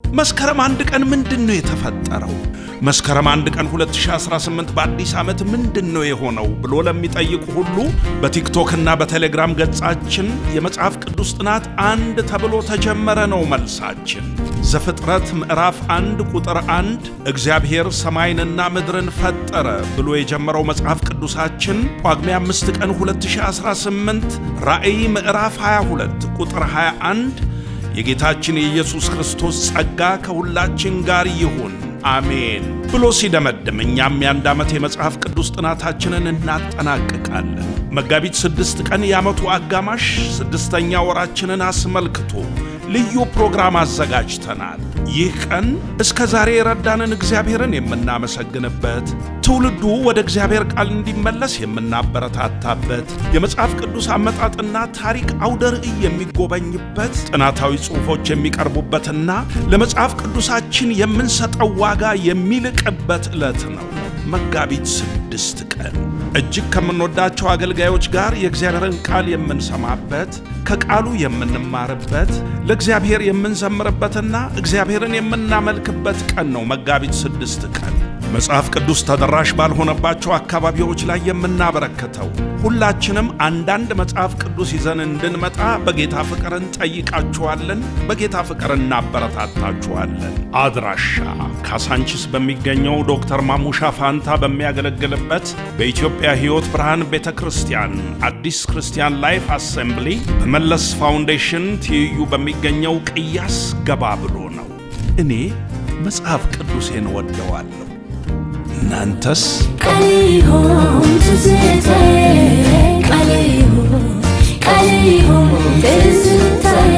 መስከረም አንድ ቀን ምንድነው የተፈጠረው? መስከረም አንድ ቀን 2018 በአዲስ ዓመት ምንድነው የሆነው ብሎ ለሚጠይቁ ሁሉ በቲክቶክ እና በቴሌግራም ገጻችን የመጽሐፍ ቅዱስ ጥናት አንድ ተብሎ ተጀመረ ነው መልሳችን። ዘፍጥረት ምዕራፍ 1 ቁጥር 1 እግዚአብሔር ሰማይንና ምድርን ፈጠረ ብሎ የጀመረው መጽሐፍ ቅዱሳችን ጳጉሜ 5 ቀን 2018 ራእይ ምዕራፍ 22 ቁጥር 21 የጌታችን የኢየሱስ ክርስቶስ ጸጋ ከሁላችን ጋር ይሁን አሜን ብሎ ሲደመድም እኛም የአንድ ዓመት የመጽሐፍ ቅዱስ ጥናታችንን እናጠናቅቃለን። መጋቢት 6 ቀን የዓመቱ አጋማሽ 6ኛ ወራችንን አስመልክቶ ልዩ ፕሮግራም አዘጋጅተናል። ይህ ቀን እስከ ዛሬ የረዳንን እግዚአብሔርን የምናመሰግንበት፣ ትውልዱ ወደ እግዚአብሔር ቃል እንዲመለስ የምናበረታታበት፣ የመጽሐፍ ቅዱስ አመጣጥና ታሪክ አውደ ርዕይ የሚጎበኝበት፣ ጥናታዊ ጽሑፎች የሚቀርቡበትና ለመጽሐፍ ቅዱሳችን የምንሰጠው ዋጋ የሚልቅበት ዕለት ነው። መጋቢት 6 ቀን እጅግ ከምንወዳቸው አገልጋዮች ጋር የእግዚአብሔርን ቃል የምንሰማበት፣ ከቃሉ የምንማርበት፣ ለእግዚአብሔር የምንዘምርበትና እግዚአብሔርን የምናመልክበት ቀን ነው። መጋቢት 6 ቀን መጽሐፍ ቅዱስ ተደራሽ ባልሆነባቸው አካባቢዎች ላይ የምናበረክተው ሁላችንም አንዳንድ መጽሐፍ ቅዱስ ይዘን እንድንመጣ በጌታ ፍቅር እንጠይቃችኋለን። በጌታ ፍቅር እናበረታታችኋለን። አድራሻ ካሳንቺስ በሚገኘው ዶክተር ማሙሻ ፋንታ በሚያገለግልበት በኢትዮጵያ ሕይወት ብርሃን ቤተ ክርስቲያን አዲስ ክርስቲያን ላይፍ አሴምብሊ በመለስ ፋውንዴሽን ትይዩ በሚገኘው ቅያስ ገባ ብሎ ነው። እኔ መጽሐፍ ቅዱሴን ወደዋለሁ። እናንተስ? ቃልይሆን ትዝታዬ ቃልይሆን ትዝታዬ